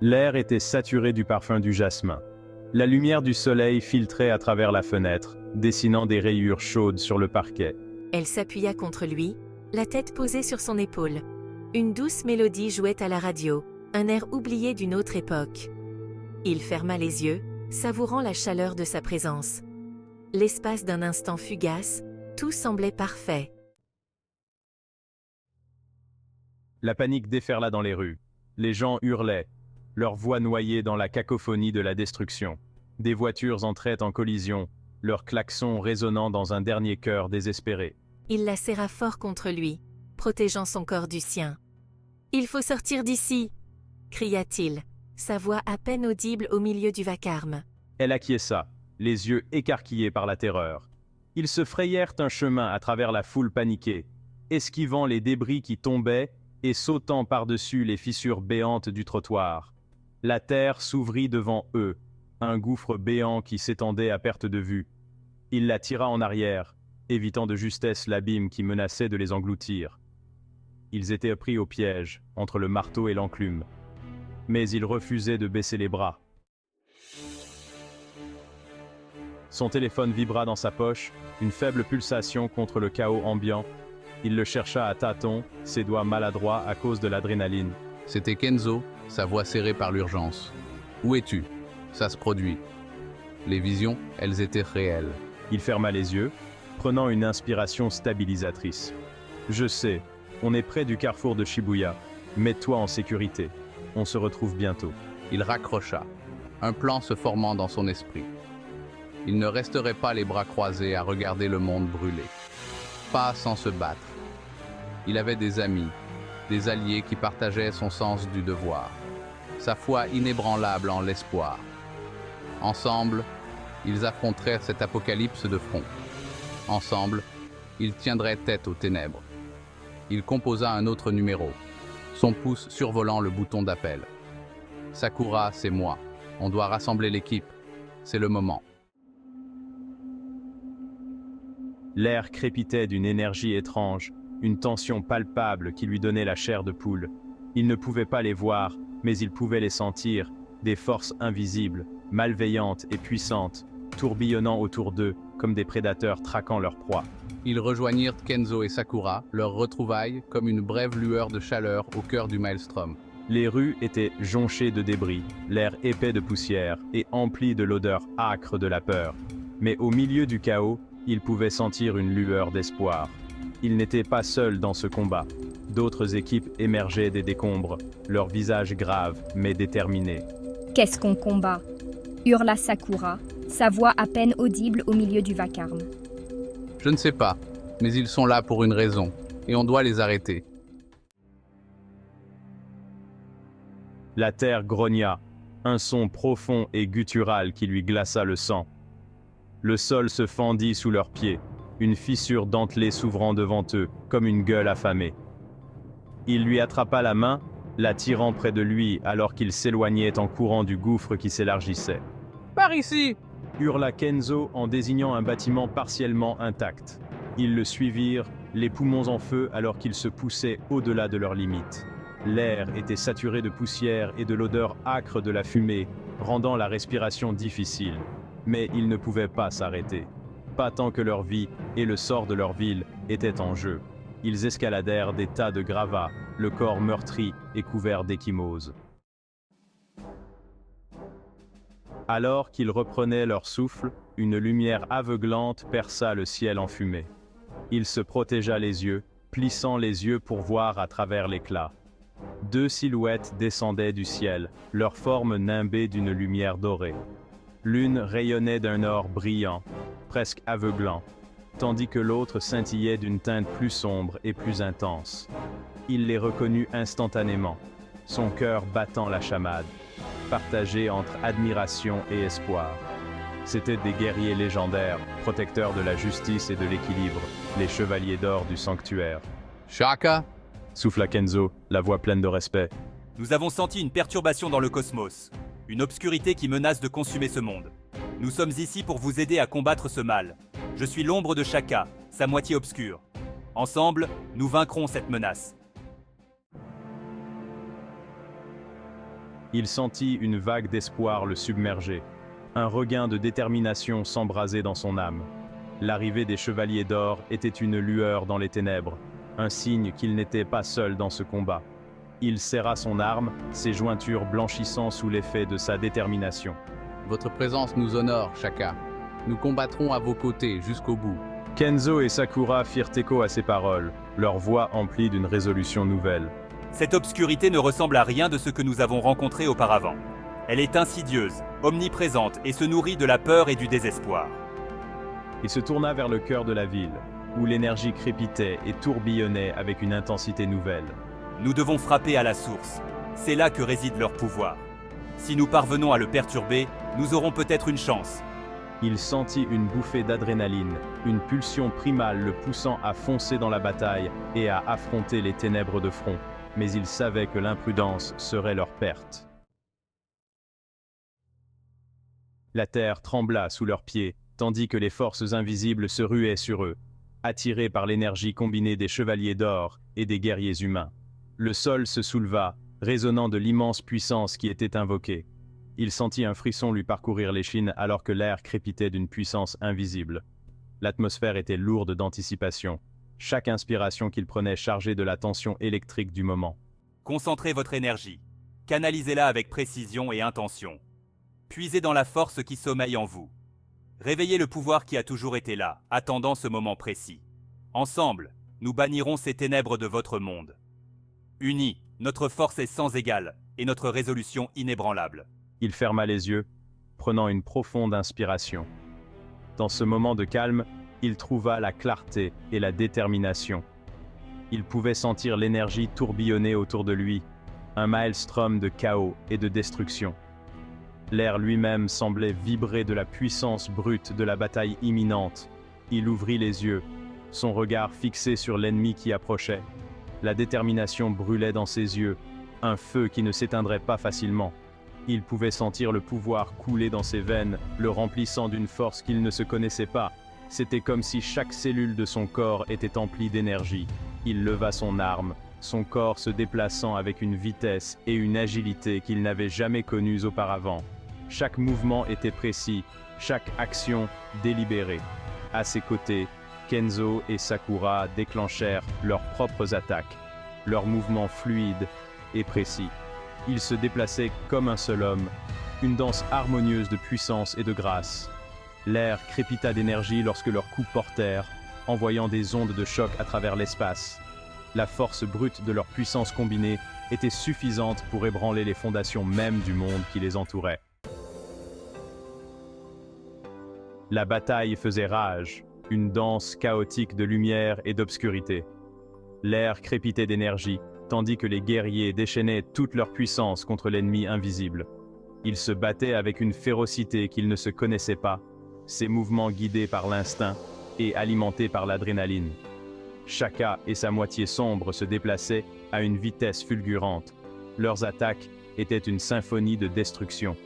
L'air était saturé du parfum du jasmin. La lumière du soleil filtrait à travers la fenêtre, dessinant des rayures chaudes sur le parquet. Elle s'appuya contre lui, la tête posée sur son épaule. Une douce mélodie jouait à la radio, un air oublié d'une autre époque. Il ferma les yeux, savourant la chaleur de sa présence. L'espace d'un instant fugace, tout semblait parfait. La panique déferla dans les rues. Les gens hurlaient, leurs voix noyées dans la cacophonie de la destruction. Des voitures entraient en collision, leurs klaxons résonnant dans un dernier chœur désespéré. Il la serra fort contre lui, protégeant son corps du sien. « Il faut sortir d'ici !» cria-t-il, sa voix à peine audible au milieu du vacarme. Elle acquiesça, les yeux écarquillés par la terreur. Ils se frayèrent un chemin à travers la foule paniquée, esquivant les débris qui tombaient et sautant par-dessus les fissures béantes du trottoir. La terre s'ouvrit devant eux, un gouffre béant qui s'étendait à perte de vue. Il la tira en arrière, évitant de justesse l'abîme qui menaçait de les engloutir. Ils étaient pris au piège, entre le marteau et l'enclume. Mais ils refusaient de baisser les bras. Son téléphone vibra dans sa poche, une faible pulsation contre le chaos ambiant. Il le chercha à tâtons, ses doigts maladroits à cause de l'adrénaline. C'était Kenzo, sa voix serrée par l'urgence. « Où es-tu » Ça se produit. Les visions, elles étaient réelles. Il ferma les yeux, prenant une inspiration stabilisatrice. « Je sais, on est près du carrefour de Shibuya. Mets-toi en sécurité. On se retrouve bientôt. » Il raccrocha, un plan se formant dans son esprit. Il ne resterait pas les bras croisés à regarder le monde brûler. Pas sans se battre. Il avait des amis, des alliés qui partageaient son sens du devoir, sa foi inébranlable en l'espoir. Ensemble, ils affronteraient cet apocalypse de front. Ensemble, ils tiendraient tête aux ténèbres. Il composa un autre numéro, son pouce survolant le bouton d'appel. « Sakura, c'est moi. On doit rassembler l'équipe. C'est le moment. » L'air crépitait d'une énergie étrange, une tension palpable qui lui donnait la chair de poule. Il ne pouvait pas les voir, mais il pouvait les sentir, des forces invisibles, malveillantes et puissantes, tourbillonnant autour d'eux comme des prédateurs traquant leur proie. Ils rejoignirent Kenzo et Sakura, leurs retrouvailles comme une brève lueur de chaleur au cœur du maelstrom. Les rues étaient jonchées de débris, l'air épais de poussière et empli de l'odeur âcre de la peur. Mais au milieu du chaos, il pouvait sentir une lueur d'espoir. Il n'était pas seul dans ce combat. D'autres équipes émergeaient des décombres, leurs visages graves mais déterminés. « Qu'est-ce qu'on combat » hurla Sakura, sa voix à peine audible au milieu du vacarme. « Je ne sais pas, mais ils sont là pour une raison, et on doit les arrêter. » La terre grogna, un son profond et guttural qui lui glaça le sang. Le sol se fendit sous leurs pieds, une fissure dentelée s'ouvrant devant eux, comme une gueule affamée. Il lui attrapa la main, la tirant près de lui alors qu'il s'éloignait en courant du gouffre qui s'élargissait. « Par ici !» hurla Kenzo en désignant un bâtiment partiellement intact. Ils le suivirent, les poumons en feu alors qu'ils se poussaient au-delà de leurs limites. L'air était saturé de poussière et de l'odeur âcre de la fumée, rendant la respiration difficile. Mais ils ne pouvaient pas s'arrêter. Pas tant que leur vie et le sort de leur ville étaient en jeu. Ils escaladèrent des tas de gravats, le corps meurtri et couvert d'échymoses. Alors qu'ils reprenaient leur souffle, une lumière aveuglante perça le ciel enfumé. Il se protégea les yeux, plissant les yeux pour voir à travers l'éclat. Deux silhouettes descendaient du ciel, leur forme nimbée d'une lumière dorée. L'une rayonnait d'un or brillant, presque aveuglant, tandis que l'autre scintillait d'une teinte plus sombre et plus intense. Il les reconnut instantanément, son cœur battant la chamade, partagé entre admiration et espoir. C'étaient des guerriers légendaires, protecteurs de la justice et de l'équilibre, les chevaliers d'or du sanctuaire. « Shaka !» souffla Kenzo, la voix pleine de respect. Nous avons senti une perturbation dans le cosmos, une obscurité qui menace de consumer ce monde. Nous sommes ici pour vous aider à combattre ce mal. Je suis l'ombre de Shaka, sa moitié obscure. Ensemble, nous vaincrons cette menace. Il sentit une vague d'espoir le submerger. Un regain de détermination s'embrasait dans son âme. L'arrivée des Chevaliers d'Or était une lueur dans les ténèbres, un signe qu'il n'était pas seul dans ce combat. Il serra son arme, ses jointures blanchissant sous l'effet de sa détermination. Votre présence nous honore, Shaka. Nous combattrons à vos côtés jusqu'au bout. Kenzo et Sakura firent écho à ces paroles, leur voix emplie d'une résolution nouvelle. Cette obscurité ne ressemble à rien de ce que nous avons rencontré auparavant. Elle est insidieuse, omniprésente et se nourrit de la peur et du désespoir. Il se tourna vers le cœur de la ville, où l'énergie crépitait et tourbillonnait avec une intensité nouvelle. Nous devons frapper à la source. C'est là que réside leur pouvoir. Si nous parvenons à le perturber, nous aurons peut-être une chance. Il sentit une bouffée d'adrénaline, une pulsion primale le poussant à foncer dans la bataille et à affronter les ténèbres de front, mais il savait que l'imprudence serait leur perte. La terre trembla sous leurs pieds, tandis que les forces invisibles se ruaient sur eux, attirés par l'énergie combinée des Chevaliers d'Or et des guerriers humains. Le sol se souleva, résonnant de l'immense puissance qui était invoquée. Il sentit un frisson lui parcourir l'échine alors que l'air crépitait d'une puissance invisible. L'atmosphère était lourde d'anticipation, chaque inspiration qu'il prenait chargée de la tension électrique du moment. Concentrez votre énergie. Canalisez-la avec précision et intention. Puisez dans la force qui sommeille en vous. Réveillez le pouvoir qui a toujours été là, attendant ce moment précis. Ensemble, nous bannirons ces ténèbres de votre monde. Unis, notre force est sans égale et notre résolution inébranlable. Il ferma les yeux, prenant une profonde inspiration. Dans ce moment de calme, il trouva la clarté et la détermination. Il pouvait sentir l'énergie tourbillonner autour de lui, un maelstrom de chaos et de destruction. L'air lui-même semblait vibrer de la puissance brute de la bataille imminente. Il ouvrit les yeux, son regard fixé sur l'ennemi qui approchait. La détermination brûlait dans ses yeux, un feu qui ne s'éteindrait pas facilement. Il pouvait sentir le pouvoir couler dans ses veines, le remplissant d'une force qu'il ne se connaissait pas. C'était comme si chaque cellule de son corps était emplie d'énergie. Il leva son arme, son corps se déplaçant avec une vitesse et une agilité qu'il n'avait jamais connues auparavant. Chaque mouvement était précis, chaque action délibérée. À ses côtés, Kenzo et Sakura déclenchèrent leurs propres attaques, leurs mouvements fluides et précis. Ils se déplaçaient comme un seul homme, une danse harmonieuse de puissance et de grâce. L'air crépita d'énergie lorsque leurs coups portèrent, envoyant des ondes de choc à travers l'espace. La force brute de leur puissance combinée était suffisante pour ébranler les fondations mêmes du monde qui les entourait. La bataille faisait rage, une danse chaotique de lumière et d'obscurité. L'air crépitait d'énergie, tandis que les guerriers déchaînaient toute leur puissance contre l'ennemi invisible. Ils se battaient avec une férocité qu'ils ne se connaissaient pas, ces mouvements guidés par l'instinct et alimentés par l'adrénaline. Shaka et sa moitié sombre se déplaçaient à une vitesse fulgurante. Leurs attaques étaient une symphonie de destruction.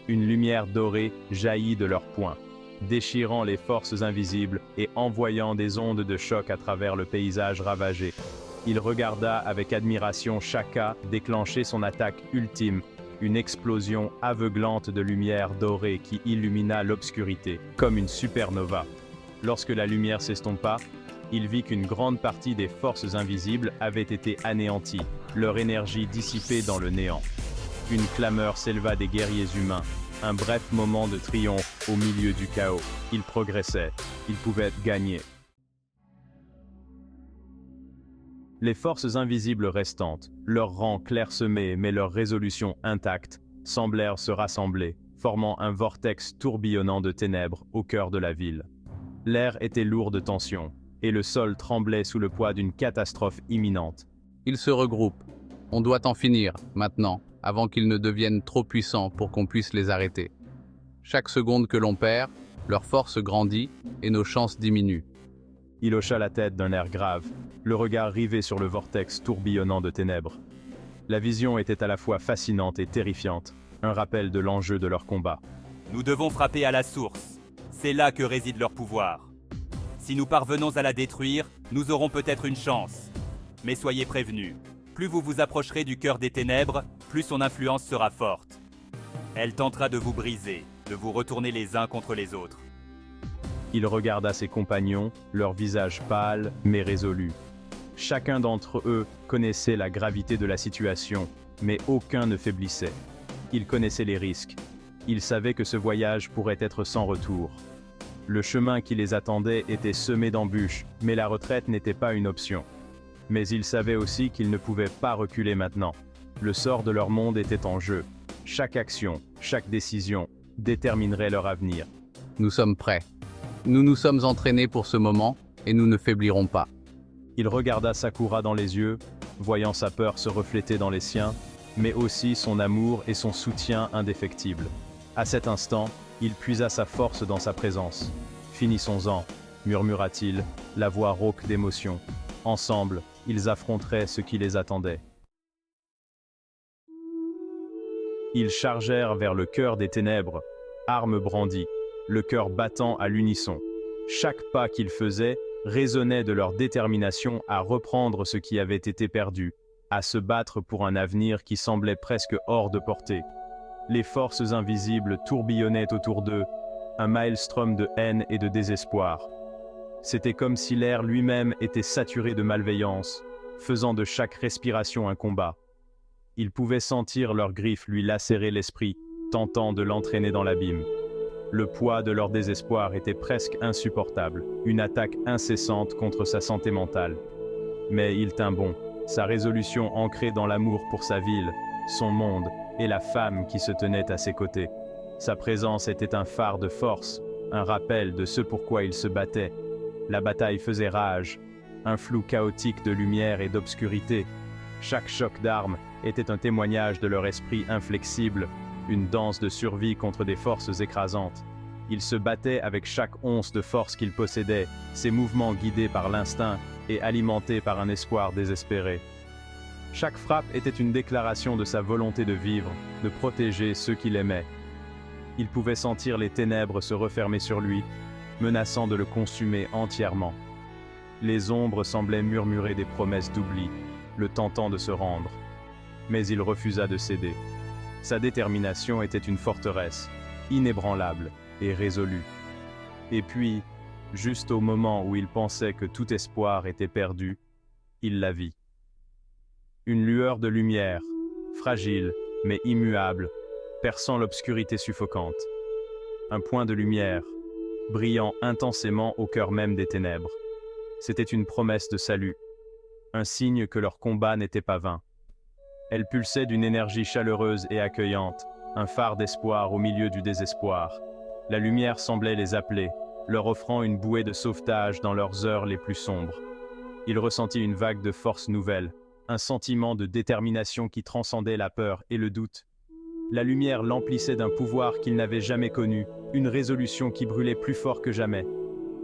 Une lumière dorée jaillit de leurs poings, déchirant les forces invisibles et envoyant des ondes de choc à travers le paysage ravagé. Il regarda avec admiration Shaka déclencher son attaque ultime, une explosion aveuglante de lumière dorée qui illumina l'obscurité, comme une supernova. Lorsque la lumière s'estompa, il vit qu'une grande partie des forces invisibles avaient été anéanties, leur énergie dissipée dans le néant. Une clameur s'éleva des guerriers humains, un bref moment de triomphe au milieu du chaos. Ils progressaient, ils pouvaient gagner. Les forces invisibles restantes, leurs rangs clairsemés mais leur résolution intacte, semblèrent se rassembler, formant un vortex tourbillonnant de ténèbres au cœur de la ville. L'air était lourd de tension, et le sol tremblait sous le poids d'une catastrophe imminente. Ils se regroupent. On doit en finir, maintenant, avant qu'ils ne deviennent trop puissants pour qu'on puisse les arrêter. Chaque seconde que l'on perd, leur force grandit et nos chances diminuent. Il hocha la tête d'un air grave, le regard rivé sur le vortex tourbillonnant de ténèbres. La vision était à la fois fascinante et terrifiante, un rappel de l'enjeu de leur combat. Nous devons frapper à la source. C'est là que réside leur pouvoir. Si nous parvenons à la détruire, nous aurons peut-être une chance. Mais soyez prévenus, plus vous vous approcherez du cœur des ténèbres, plus son influence sera forte. Elle tentera de vous briser, de vous retourner les uns contre les autres. Il regarda ses compagnons, leur visage pâle mais résolu. Chacun d'entre eux connaissait la gravité de la situation, mais aucun ne faiblissait. Ils connaissaient les risques. Ils savaient que ce voyage pourrait être sans retour. Le chemin qui les attendait était semé d'embûches, mais la retraite n'était pas une option. Mais ils savaient aussi qu'ils ne pouvaient pas reculer maintenant. Le sort de leur monde était en jeu. Chaque action, chaque décision déterminerait leur avenir. Nous sommes prêts. Nous nous sommes entraînés pour ce moment et nous ne faiblirons pas. Il regarda Sakura dans les yeux, voyant sa peur se refléter dans les siens, mais aussi son amour et son soutien indéfectible. À cet instant, il puisa sa force dans sa présence. « Finissons-en », murmura-t-il, la voix rauque d'émotion. Ensemble, ils affronteraient ce qui les attendait. Ils chargèrent vers le cœur des ténèbres, armes brandies, le cœur battant à l'unisson. Chaque pas qu'ils faisaient résonnait de leur détermination à reprendre ce qui avait été perdu, à se battre pour un avenir qui semblait presque hors de portée. Les forces invisibles tourbillonnaient autour d'eux, un maelstrom de haine et de désespoir. C'était comme si l'air lui-même était saturé de malveillance, faisant de chaque respiration un combat. Il pouvait sentir leurs griffes lui lacérer l'esprit, tentant de l'entraîner dans l'abîme. Le poids de leur désespoir était presque insupportable, une attaque incessante contre sa santé mentale. Mais il tint bon, sa résolution ancrée dans l'amour pour sa ville, son monde et la femme qui se tenait à ses côtés. Sa présence était un phare de force, un rappel de ce pourquoi il se battait. La bataille faisait rage, un flou chaotique de lumière et d'obscurité. Chaque choc d'armes était un témoignage de leur esprit inflexible, une danse de survie contre des forces écrasantes. Ils se battaient avec chaque once de force qu'ils possédaient, ses mouvements guidés par l'instinct et alimentés par un espoir désespéré. Chaque frappe était une déclaration de sa volonté de vivre, de protéger ceux qu'il aimait. Il pouvait sentir les ténèbres se refermer sur lui, menaçant de le consumer entièrement. Les ombres semblaient murmurer des promesses d'oubli, le tentant de se rendre. Mais il refusa de céder. Sa détermination était une forteresse, inébranlable et résolue. Et puis, juste au moment où il pensait que tout espoir était perdu, il la vit. Une lueur de lumière, fragile mais immuable, perçant l'obscurité suffocante. Un point de lumière, brillant intensément au cœur même des ténèbres. C'était une promesse de salut, un signe que leur combat n'était pas vain. Elle pulsait d'une énergie chaleureuse et accueillante, un phare d'espoir au milieu du désespoir. La lumière semblait les appeler, leur offrant une bouée de sauvetage dans leurs heures les plus sombres. Il ressentit une vague de force nouvelle, un sentiment de détermination qui transcendait la peur et le doute. La lumière l'emplissait d'un pouvoir qu'il n'avait jamais connu, une résolution qui brûlait plus fort que jamais.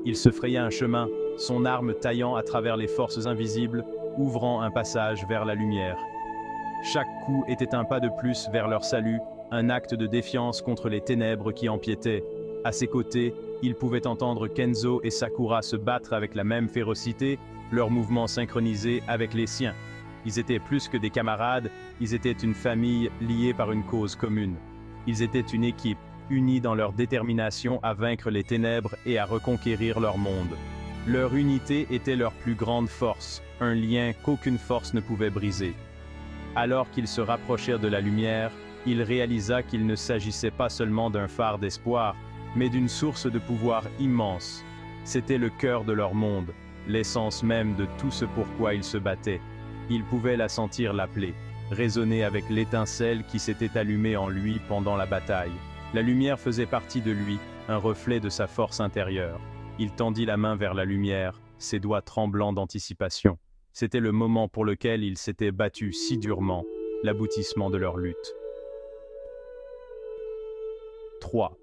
Il se fraya un chemin, son arme taillant à travers les forces invisibles, ouvrant un passage vers la lumière. Chaque coup était un pas de plus vers leur salut, un acte de défiance contre les ténèbres qui empiétaient. À ses côtés, il pouvait entendre Kenzo et Sakura se battre avec la même férocité, leurs mouvements synchronisés avec les siens. Ils étaient plus que des camarades, ils étaient une famille liée par une cause commune. Ils étaient une équipe, unis dans leur détermination à vaincre les ténèbres et à reconquérir leur monde. Leur unité était leur plus grande force, un lien qu'aucune force ne pouvait briser. Alors qu'ils se rapprochèrent de la lumière, il réalisa qu'il ne s'agissait pas seulement d'un phare d'espoir, mais d'une source de pouvoir immense. C'était le cœur de leur monde, l'essence même de tout ce pourquoi ils se battaient. Il pouvait la sentir l'appeler, résonner avec l'étincelle qui s'était allumée en lui pendant la bataille. La lumière faisait partie de lui, un reflet de sa force intérieure. Il tendit la main vers la lumière, ses doigts tremblants d'anticipation. C'était le moment pour lequel ils s'étaient battus si durement, l'aboutissement de leur lutte. 3.